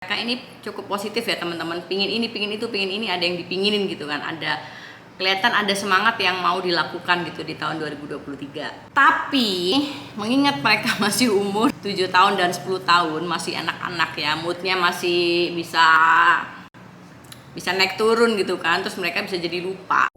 Mereka ini cukup positif ya teman-teman, pingin ini, pingin itu, pingin ini, ada yang dipinginin gitu kan, ada kelihatan ada semangat yang mau dilakukan gitu di tahun 2023. Tapi mengingat mereka masih umur 7 tahun dan 10 tahun, masih anak-anak ya, moodnya masih bisa naik turun gitu kan, terus mereka bisa jadi lupa.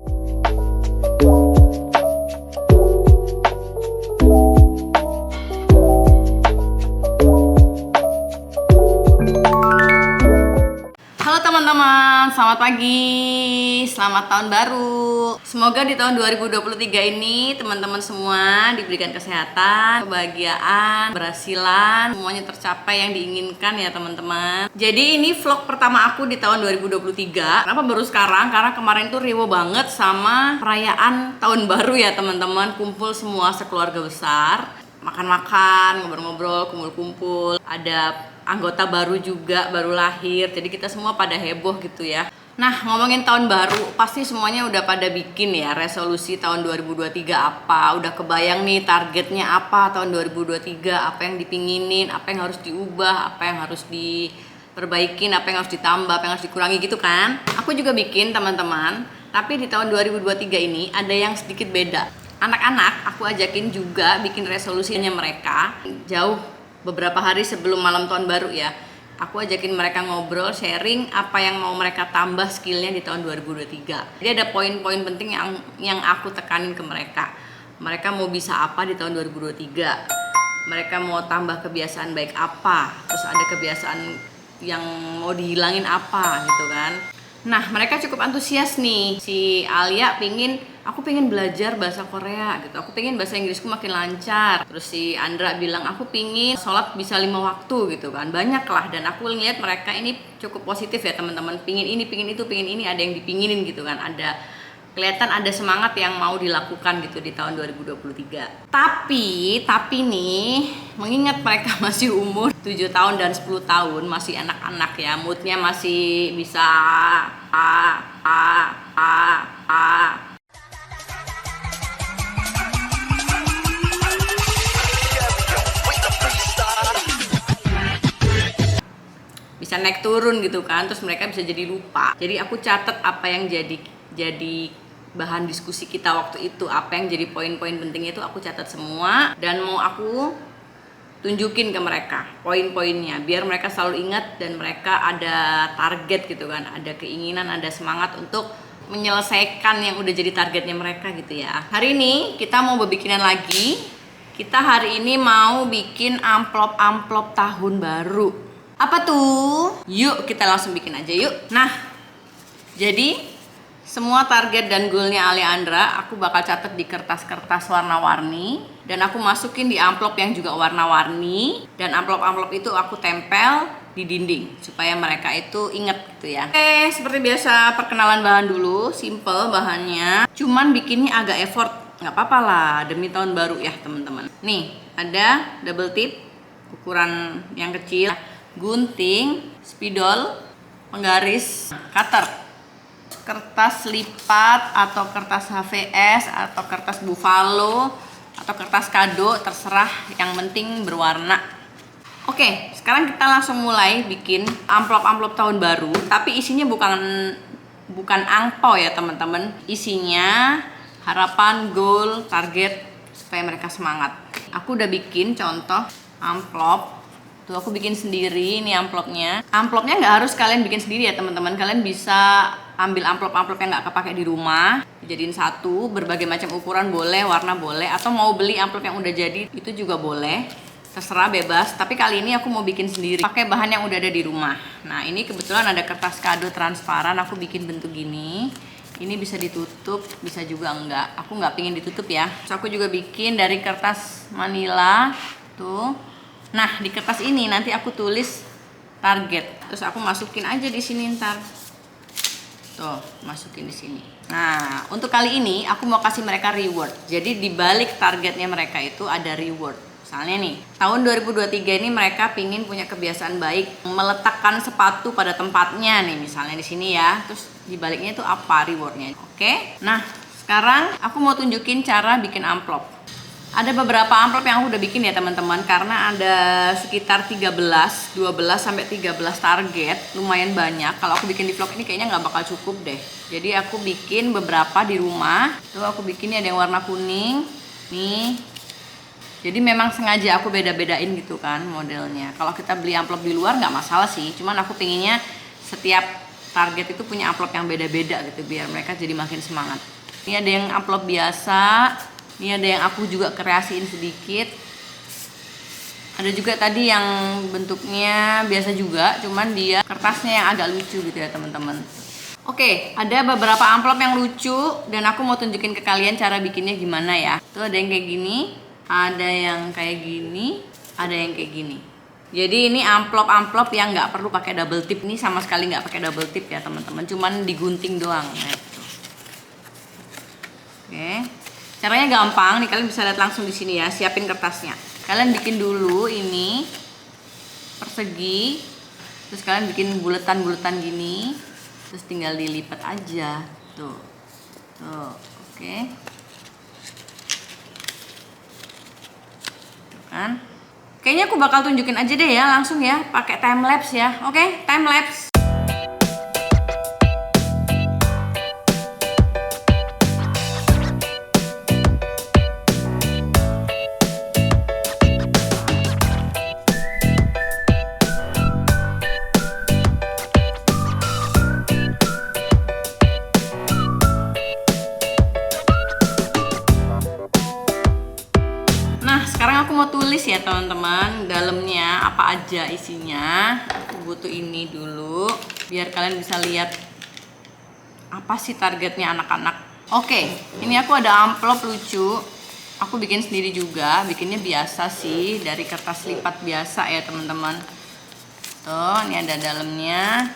Halo teman-teman, selamat pagi, selamat tahun baru. Semoga di tahun 2023 ini teman-teman semua diberikan kesehatan, kebahagiaan, keberhasilan, semuanya tercapai yang diinginkan ya teman-teman. Jadi ini vlog pertama aku di tahun 2023. Kenapa baru sekarang? Karena kemarin tuh riuh banget sama perayaan tahun baru ya teman-teman. Kumpul semua sekeluarga besar, makan-makan, ngobrol-ngobrol, kumpul-kumpul. Ada anggota baru juga, baru lahir, jadi kita semua pada heboh gitu ya. Nah, ngomongin tahun baru, pasti semuanya udah pada bikin ya resolusi tahun 2023 apa, udah kebayang nih targetnya apa tahun 2023, apa yang dipinginin, apa yang harus diubah, apa yang harus diperbaikin, apa yang harus ditambah, apa yang harus dikurangi gitu kan. Aku juga bikin teman-teman, tapi di tahun 2023 ini ada yang sedikit beda. Anak-anak aku ajakin juga bikin resolusinya mereka jauh beberapa hari sebelum malam tahun baru ya. Aku ajakin mereka ngobrol, sharing apa yang mau mereka tambah skillnya di tahun 2023. Jadi ada poin-poin penting yang aku tekanin ke mereka. Mereka mau bisa apa di tahun 2023. Mereka mau tambah kebiasaan baik apa. Terus ada kebiasaan yang mau dihilangin apa gitu kan. Nah, mereka cukup antusias nih. Si Alia aku pengen belajar bahasa Korea gitu. Aku pengen bahasa Inggrisku makin lancar. Terus si Andra bilang, aku pengen sholat bisa 5 waktu gitu kan. Banyak lah, dan aku lihat mereka ini cukup positif ya teman-teman. Pingin ini, pingin itu, pingin ini, ada yang dipinginin gitu kan. Kelihatan ada semangat yang mau dilakukan gitu di tahun 2023. Tapi nih, mengingat mereka masih umur 7 tahun dan 10 tahun, masih anak-anak ya, moodnya masih bisa naik turun gitu kan, terus mereka bisa jadi lupa. Jadi aku catat apa yang jadi bahan diskusi kita waktu itu, apa yang jadi poin-poin pentingnya itu aku catat semua, dan mau aku tunjukin ke mereka poin-poinnya biar mereka selalu ingat dan mereka ada target gitu kan, ada keinginan, ada semangat untuk menyelesaikan yang udah jadi targetnya mereka gitu ya. Hari ini kita mau berbikinan lagi. Kita hari ini mau bikin amplop-amplop tahun baru. Apa tuh? Yuk kita langsung bikin aja yuk. Nah, jadi semua target dan goalnya Aleandra aku bakal catat di kertas-kertas warna-warni, dan aku masukin di amplop yang juga warna-warni, dan amplop-amplop itu aku tempel di dinding supaya mereka itu inget gitu ya. Oke, seperti biasa perkenalan bahan dulu. Simple bahannya, cuman bikinnya agak effort, nggak apa-apa lah demi tahun baru ya teman-teman. Nih ada double tip ukuran yang kecil, gunting, spidol, penggaris, cutter, kertas lipat atau kertas HVS atau kertas buffalo atau kertas kado, terserah, yang penting berwarna. Oke, sekarang kita langsung mulai bikin amplop-amplop tahun baru, tapi isinya bukan angpau ya teman-teman. Isinya harapan, goal, target supaya mereka semangat. Aku udah bikin contoh amplop. Tuh aku bikin sendiri ini amplopnya. Amplopnya nggak harus kalian bikin sendiri ya teman-teman. Kalian bisa ambil amplop-amplop yang nggak kepake di rumah, dijadiin satu, berbagai macam ukuran boleh, warna boleh, atau mau beli amplop yang udah jadi itu juga boleh. Terserah, bebas. Tapi kali ini aku mau bikin sendiri, pakai bahan yang udah ada di rumah. Nah ini kebetulan ada kertas kado transparan. Aku bikin bentuk gini. Ini bisa ditutup, bisa juga enggak. Aku nggak pingin ditutup ya. Terus aku juga bikin dari kertas manila tuh. Nah, di kertas ini nanti aku tulis target. Terus aku masukin aja di sini ntar. Tuh, masukin di sini. Nah, untuk kali ini aku mau kasih mereka reward. Jadi di balik targetnya mereka itu ada reward. Misalnya nih, tahun 2023 ini mereka pingin punya kebiasaan baik, meletakkan sepatu pada tempatnya nih, misalnya di sini ya. Terus di baliknya itu apa rewardnya? Oke. Nah, sekarang aku mau tunjukin cara bikin amplop. Ada beberapa amplop yang aku udah bikin ya teman-teman, karena ada sekitar 12 sampai 13 target, lumayan banyak. Kalau aku bikin di vlog ini kayaknya nggak bakal cukup deh. Jadi aku bikin beberapa di rumah. Tuh aku bikin ada yang warna kuning, nih. Jadi memang sengaja aku beda-bedain gitu kan modelnya. Kalau kita beli amplop di luar nggak masalah sih, cuman aku pinginnya setiap target itu punya amplop yang beda-beda gitu, biar mereka jadi makin semangat. Ini ada yang amplop biasa. Ini ada yang aku juga kreasiin sedikit. Ada juga tadi yang bentuknya biasa juga, cuman dia kertasnya yang agak lucu gitu ya teman-teman. Oke, ada beberapa amplop yang lucu dan aku mau tunjukin ke kalian cara bikinnya gimana ya. Tuh ada yang kayak gini, ada yang kayak gini, ada yang kayak gini. Jadi ini amplop-amplop yang nggak perlu pakai double tip. Ini sama sekali nggak pakai double tip ya teman-teman, cuman digunting doang. Nah, oke. Caranya gampang nih, kalian bisa lihat langsung di sini ya. Siapin kertasnya. Kalian bikin dulu ini persegi, terus kalian bikin buletan-buletan gini, terus tinggal dilipat aja. Tuh, oke. Tuh kan? Kayaknya aku bakal tunjukin aja deh ya, langsung ya, pakai time lapse ya. Oke, time lapse. Sekarang aku mau tulis ya teman-teman, dalamnya apa aja isinya. Aku butuh ini dulu biar kalian bisa lihat apa sih targetnya anak-anak. Oke, ini aku ada amplop lucu. Aku bikin sendiri juga, bikinnya biasa sih dari kertas lipat biasa ya teman-teman. Tuh, ini ada dalamnya.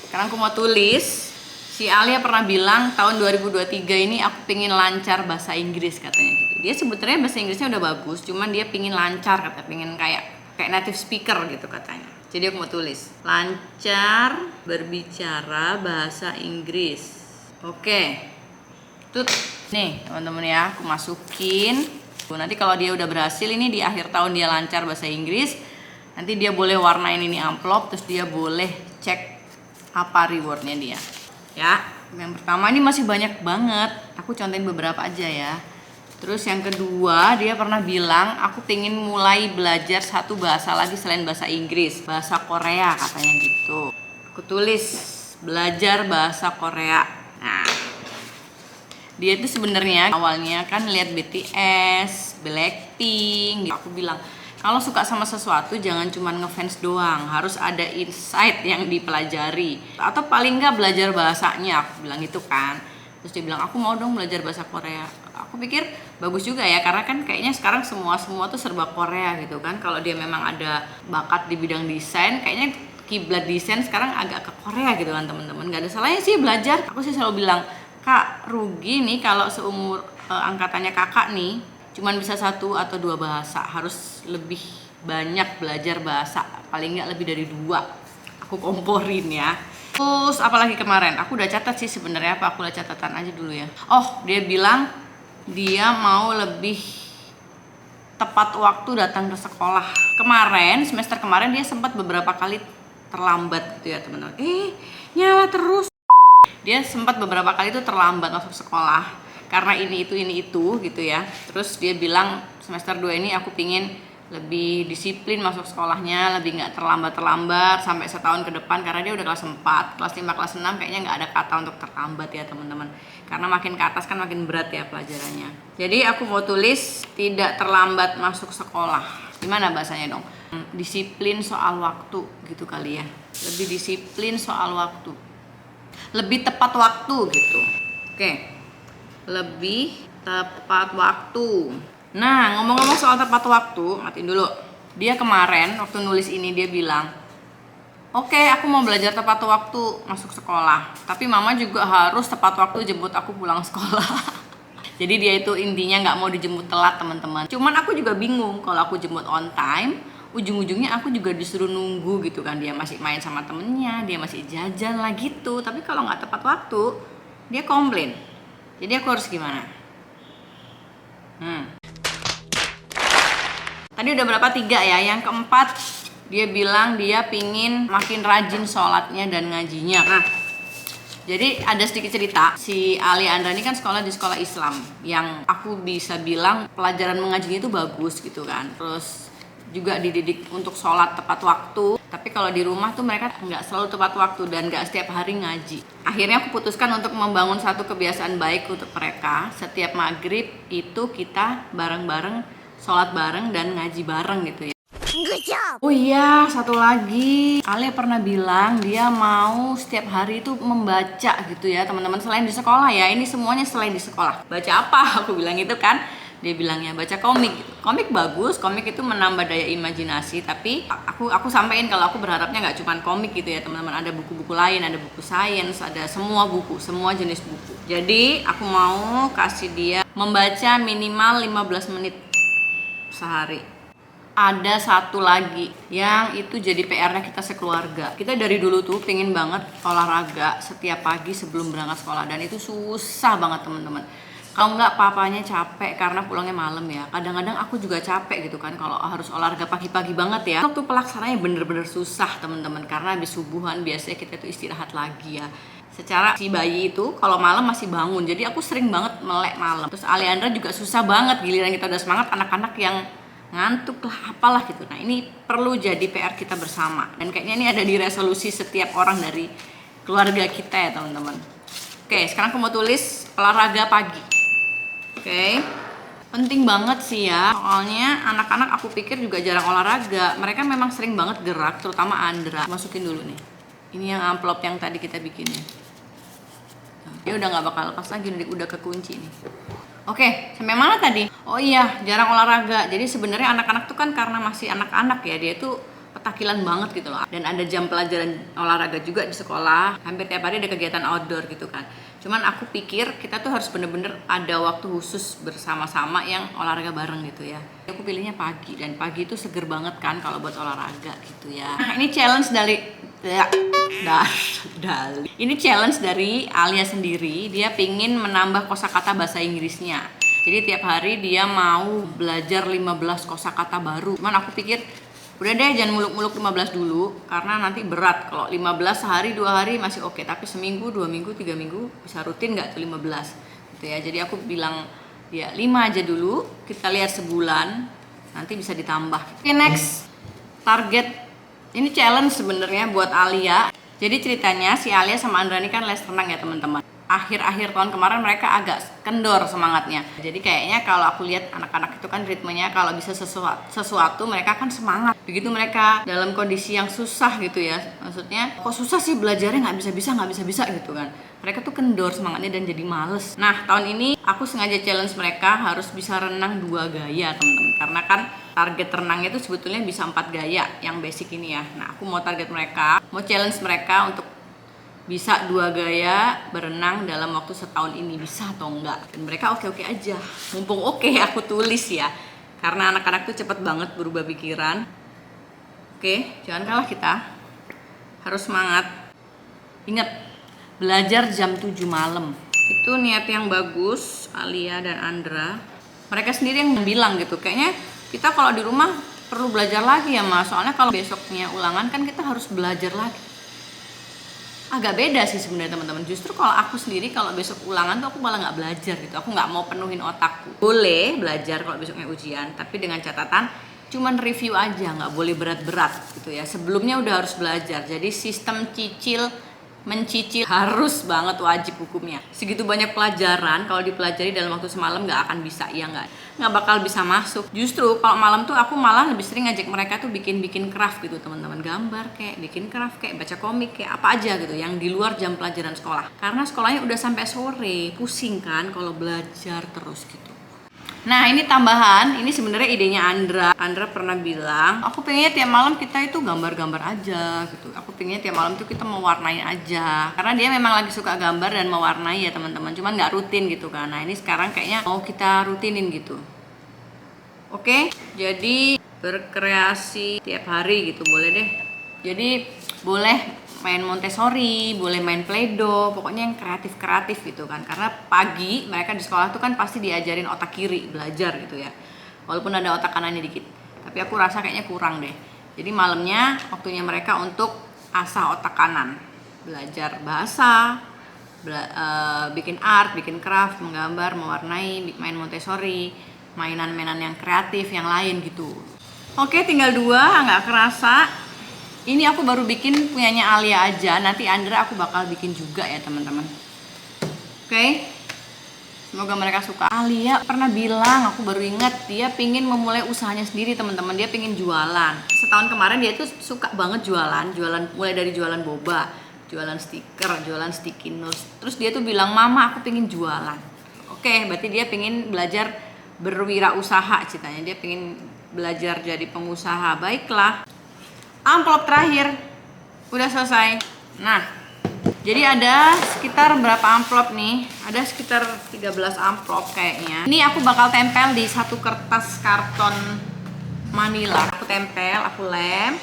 Sekarang aku mau tulis. Si Alia pernah bilang tahun 2023 ini aku pingin lancar bahasa Inggris katanya gitu. Dia sebetulnya bahasa Inggrisnya udah bagus, cuman dia pingin lancar katanya, pingin kayak native speaker gitu katanya. Jadi aku mau tulis lancar berbicara bahasa Inggris. Oke. Tut. Nih teman-teman ya, aku masukin. Nanti kalau dia udah berhasil ini di akhir tahun dia lancar bahasa Inggris, nanti dia boleh warnain ini amplop, terus dia boleh cek apa rewardnya dia. Ya, yang pertama ini masih banyak banget. Aku contohin beberapa aja ya. Terus yang kedua, dia pernah bilang aku pengen mulai belajar satu bahasa lagi selain bahasa Inggris, bahasa Korea katanya gitu. Aku tulis belajar bahasa Korea. Nah, dia itu sebenarnya awalnya kan lihat BTS, Blackpink. Aku bilang kalau suka sama sesuatu jangan cuma ngefans doang, harus ada insight yang dipelajari. Atau paling nggak belajar bahasanya, aku bilang gitu kan. Terus dia bilang aku mau dong belajar bahasa Korea. Aku pikir bagus juga ya, karena kan kayaknya sekarang semua tuh serba Korea gitu kan. Kalau dia memang ada bakat di bidang desain, kayaknya kiblat desain sekarang agak ke Korea gitu kan teman-teman. Gak ada salahnya sih belajar. Aku sih selalu bilang, Kak rugi nih kalau seumur angkatannya kakak nih cuman bisa 1 atau 2 bahasa, harus lebih banyak belajar bahasa, paling nggak lebih dari 2. Aku komporin ya. Terus apalagi kemarin, aku udah catat sih sebenarnya, apa aku udah catatan aja dulu ya. Oh, dia bilang dia mau lebih tepat waktu datang ke sekolah. Kemarin, semester kemarin dia sempat beberapa kali terlambat gitu ya teman-teman. Nyala terus. Dia sempat beberapa kali itu terlambat masuk sekolah karena ini itu gitu ya. Terus dia bilang semester 2 ini aku pingin lebih disiplin masuk sekolahnya, lebih nggak terlambat sampai setahun ke depan, karena dia udah kelas 4, kelas 5, kelas 6 kayaknya nggak ada kata untuk terlambat ya teman-teman, karena makin ke atas kan makin berat ya pelajarannya. Jadi aku mau tulis tidak terlambat masuk sekolah. Gimana bahasanya dong? Disiplin soal waktu gitu kali ya, lebih disiplin soal waktu, lebih tepat waktu gitu. Oke, lebih tepat waktu. Nah, ngomong-ngomong soal tepat waktu, matiin dulu. Dia kemarin waktu nulis ini dia bilang, oke, aku mau belajar tepat waktu masuk sekolah, tapi mama juga harus tepat waktu jemput aku pulang sekolah. Jadi dia itu intinya nggak mau dijemput telat teman-teman. Cuman aku juga bingung kalau aku jemput on time, ujung-ujungnya aku juga disuruh nunggu gitu kan. Dia masih main sama temennya, dia masih jajan lah gitu. Tapi kalau nggak tepat waktu, dia komplain. Jadi aku harus gimana? Tadi udah berapa? 3 ya. Yang keempat, dia bilang dia pingin makin rajin sholatnya dan ngajinya. Nah, jadi ada sedikit cerita, si Ali Andra ini kan sekolah di sekolah Islam yang aku bisa bilang pelajaran mengajinya itu bagus gitu kan. Terus juga dididik untuk sholat tepat waktu. Tapi kalau di rumah tuh mereka nggak selalu tepat waktu dan nggak setiap hari ngaji. Akhirnya aku putuskan untuk membangun satu kebiasaan baik untuk mereka. Setiap maghrib itu kita bareng-bareng sholat bareng dan ngaji bareng gitu ya. Oh iya, satu lagi, Ale pernah bilang dia mau setiap hari itu membaca gitu ya teman-teman, selain di sekolah ya. Ini semuanya selain di sekolah. Baca apa? Aku bilang itu kan. Dia bilangnya baca komik. Komik bagus, komik itu menambah daya imajinasi. Tapi aku sampaikan kalau aku berharapnya nggak cuma komik gitu ya teman-teman. Ada buku-buku lain, ada buku sains, ada semua buku, semua jenis buku. Jadi aku mau kasih dia membaca minimal 15 menit sehari. Ada satu lagi yang itu jadi PR-nya kita sekeluarga. Kita dari dulu tuh pengen banget olahraga setiap pagi sebelum berangkat sekolah, dan itu susah banget teman-teman. Kalau nggak papanya capek karena pulangnya malam ya. Kadang-kadang aku juga capek gitu kan kalau harus olahraga pagi-pagi banget ya. Waktu pelaksananya bener-bener susah teman-teman, karena habis subuhan biasanya kita tuh istirahat lagi ya. Secara si bayi itu kalau malam masih bangun, jadi aku sering banget melek malam. Terus Aliandra juga susah banget, giliran kita udah semangat anak-anak yang ngantuk lah apalah gitu. Nah ini perlu jadi PR kita bersama, dan kayaknya ini ada di resolusi setiap orang dari keluarga kita ya teman-teman. Oke, sekarang aku mau tulis olahraga pagi. Oke, penting banget sih ya, soalnya anak-anak aku pikir juga jarang olahraga. Mereka memang sering banget gerak, terutama Andra. Masukin dulu nih, ini yang amplop yang tadi kita bikin ya. Dia udah nggak bakal lepas lagi, udah kekunci nih. Oke, sampai mana tadi? Oh iya, jarang olahraga. Jadi sebenarnya anak-anak tuh kan karena masih anak-anak ya, dia tuh petakilan banget gitu loh. Dan ada jam pelajaran olahraga juga di sekolah. Hampir tiap hari ada kegiatan outdoor gitu kan. Cuman aku pikir kita tuh harus bener-bener ada waktu khusus bersama-sama yang olahraga bareng gitu ya. Aku pilihnya pagi, dan pagi itu seger banget kan kalau buat olahraga gitu ya. Nah, ini challenge dari ini challenge dari Alia sendiri. Dia pingin menambah kosakata bahasa Inggrisnya. Jadi tiap hari dia mau belajar 15 kosakata baru. Cuman aku pikir udah deh, jangan muluk-muluk 15 dulu, karena nanti berat. Kalau 15 sehari 2 hari masih oke, tapi seminggu, 2 minggu, 3 minggu bisa rutin nggak tuh 15 gitu ya. Jadi aku bilang ya 5 aja dulu, kita lihat sebulan nanti bisa ditambah. Oke, next target. Ini challenge sebenarnya buat Alia. Jadi ceritanya si Alia sama Andra ini kan les renang ya teman-teman. Akhir-akhir tahun kemarin mereka agak kendor semangatnya. Jadi kayaknya kalau aku lihat anak-anak itu kan ritmenya kalau bisa sesuatu mereka kan semangat. Begitu mereka dalam kondisi yang susah gitu ya. Maksudnya kok susah sih belajarnya, nggak bisa gitu kan. Mereka tuh kendor semangatnya dan jadi males. Nah tahun ini aku sengaja challenge mereka harus bisa renang 2 gaya teman-teman. Karena kan target renangnya itu sebetulnya bisa 4 gaya yang basic ini ya. Nah aku mau target mereka, mau challenge mereka untuk bisa 2 gaya berenang dalam waktu setahun ini, bisa atau enggak. Dan mereka oke-oke aja. Mumpung oke aku tulis ya, karena anak-anak tuh cepet banget berubah pikiran. Oke, jangan kalah kita, harus semangat. Ingat, belajar jam 7 malam itu niat yang bagus. Alia dan Andra, mereka sendiri yang bilang gitu, kayaknya kita kalau di rumah perlu belajar lagi ya Mas, soalnya kalau besoknya ulangan kan kita harus belajar lagi. Agak beda sih sebenarnya teman-teman. Justru kalau aku sendiri kalau besok ulangan tuh aku malah nggak belajar gitu. Aku nggak mau penuhin otakku. Boleh belajar kalau besoknya ujian, tapi dengan catatan cuman review aja, nggak boleh berat-berat gitu ya. Sebelumnya udah harus belajar. Jadi sistem mencicil harus banget, wajib hukumnya. Segitu banyak pelajaran kalau dipelajari dalam waktu semalam nggak akan bisa, ya nggak bakal bisa masuk. Justru kalau malam tuh aku malah lebih sering ngajak mereka tuh bikin craft gitu teman-teman, gambar kayak, bikin craft kayak, baca komik kayak, apa aja gitu yang di luar jam pelajaran sekolah. Karena sekolahnya udah sampai sore, pusing kan kalau belajar terus gitu. Nah ini tambahan, ini sebenarnya idenya Andra. Andra pernah bilang, aku pengennya tiap malam kita itu gambar-gambar aja gitu. Aku pengennya tiap malam tuh kita mewarnai aja. Karena dia memang lagi suka gambar dan mewarnai ya teman-teman. Cuman nggak rutin gitu kan. Nah ini sekarang kayaknya mau kita rutinin gitu. Oke, jadi berkreasi tiap hari gitu boleh deh. Jadi boleh main Montessori, boleh main Play-Doh, pokoknya yang kreatif-kreatif gitu kan. Karena pagi mereka di sekolah tuh kan pasti diajarin otak kiri, belajar gitu ya. Walaupun ada otak kanannya dikit. Tapi tapi aku rasa kayaknya kurang deh. Jadi malamnya waktunya mereka untuk asah otak kanan, belajar bahasa, bikin art, bikin craft, menggambar, mewarnai, main Montessori, mainan-mainan yang kreatif yang lain gitu. Oke, tinggal 2, nggak kerasa. Ini aku baru bikin punyanya Alia aja, nanti Andra aku bakal bikin juga ya teman-teman. Oke, semoga mereka suka. Alia pernah bilang, aku baru ingat, dia pingin memulai usahanya sendiri teman-teman. Dia pingin jualan. Setahun kemarin dia tuh suka banget jualan mulai dari jualan boba, jualan stiker, jualan sticky notes. Terus dia tuh bilang, mama aku pingin jualan. Oke, berarti dia pingin belajar berwirausaha ceritanya. Dia pingin belajar jadi pengusaha. Baiklah. Amplop terakhir udah selesai. Nah, jadi ada sekitar berapa amplop nih? Ada sekitar 13 amplop kayaknya. Ini aku bakal tempel di satu kertas karton manila. Aku tempel, aku lem.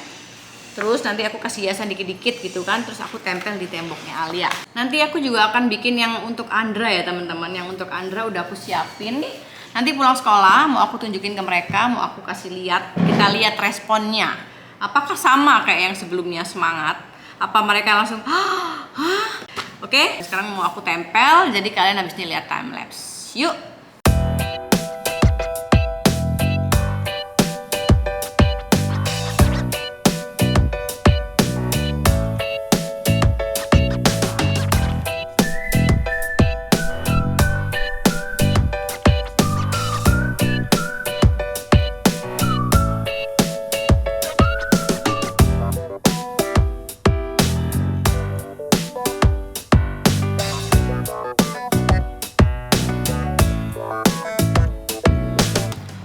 Terus nanti aku kasih hiasan dikit-dikit gitu kan. Terus aku tempel di temboknya Alia. Nanti aku juga akan bikin yang untuk Andra ya teman-teman. Yang untuk Andra udah aku siapin. Nanti pulang sekolah mau aku tunjukin ke mereka, mau aku kasih lihat. Kita lihat responnya. Apakah sama kayak yang sebelumnya semangat? Apa mereka langsung hah? Oke, sekarang mau aku tempel, jadi kalian habis ini lihat time lapse. Yuk.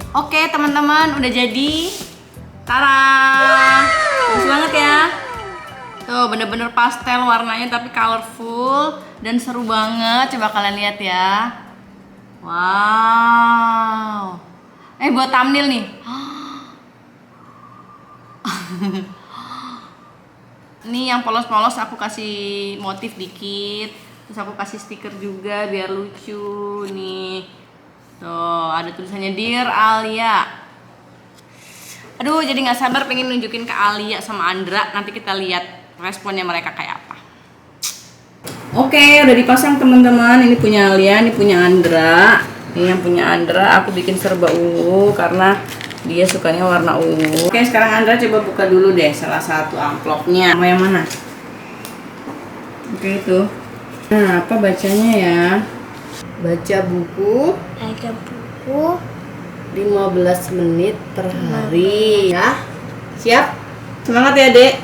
Oke teman-teman, udah jadi. Tara, bagus banget ya. Tuh bener-bener pastel warnanya tapi colorful dan seru banget. Coba kalian lihat ya. Wow. Buat thumbnail nih. Ini yang polos-polos aku kasih motif dikit. Terus aku kasih stiker juga biar lucu nih. Tuh, ada tulisannya Dear Alia. Aduh, jadi nggak sabar pengen nunjukin ke Alia sama Andra. Nanti kita lihat responnya mereka kayak apa. Oke, udah dipasang teman-teman. Ini punya Alia, ini punya Andra. Ini yang punya Andra, aku bikin serba ungu karena dia sukanya warna ungu. Oke, sekarang Andra coba buka dulu deh salah satu amplopnya. Mau yang mana? Oke, itu. Nah, apa bacanya ya? Baca buku 15 menit per hari ya. Siap? Semangat ya dek.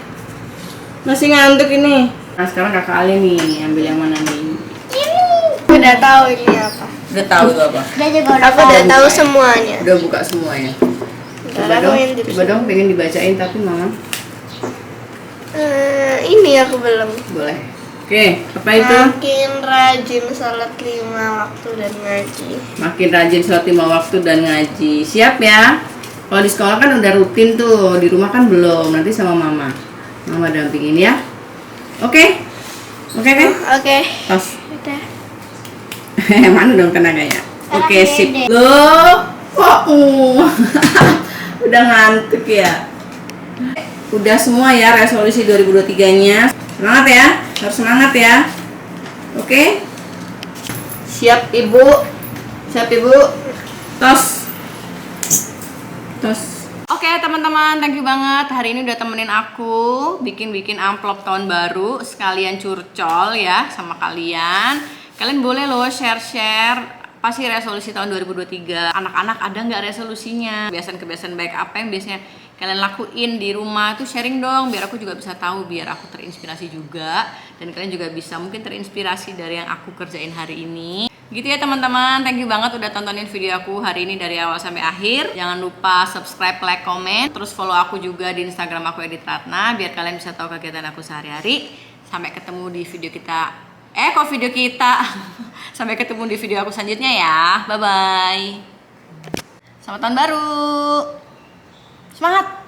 Masih ngantuk ini. Nah sekarang kakak Ali nih, ambil yang mana nih? Ini udah tahu ini apa. Udah tahu itu apa? Aku udah tahu semuanya. Udah buka semuanya. Coba dong pengen dibacain tapi mama. Ini aku belum. Boleh. Oke, apa itu? Makin rajin sholat 5 waktu dan ngaji. Makin rajin sholat 5 waktu dan ngaji. Siap ya? Kalau di sekolah kan udah rutin tuh, di rumah kan belum. Nanti sama mama. Mama dampingin ya. Oke? Oke kan? Oke. Tos. Udah. Mana dong tenaganya? Oke, sip. Loh, kok udah ngantuk ya? Udah semua ya resolusi 2023-nya. Semangat ya, harus semangat ya. Oke? Siap Ibu? Siap Ibu? Tos. Tos. Oke teman-teman, thank you banget. Hari ini udah temenin aku bikin amplop tahun baru. Sekalian curcol ya sama kalian. Kalian boleh loh share-share pasti resolusi tahun 2023. Anak-anak ada nggak resolusinya? Kebiasaan-kebiasaan baik apa yang biasanya kalian lakuin di rumah tuh sharing dong, biar aku juga bisa tahu, biar aku terinspirasi juga dan kalian juga bisa mungkin terinspirasi dari yang aku kerjain hari ini. Gitu ya teman-teman, thank you banget udah tontonin video aku hari ini dari awal sampai akhir. Jangan lupa subscribe, like, komen, terus follow aku juga di Instagram aku Edith Ratna biar kalian bisa tahu kegiatan aku sehari-hari. Sampai ketemu di video kita. Sampai ketemu di video aku selanjutnya ya. Bye bye. Selamat tahun baru. Semangat.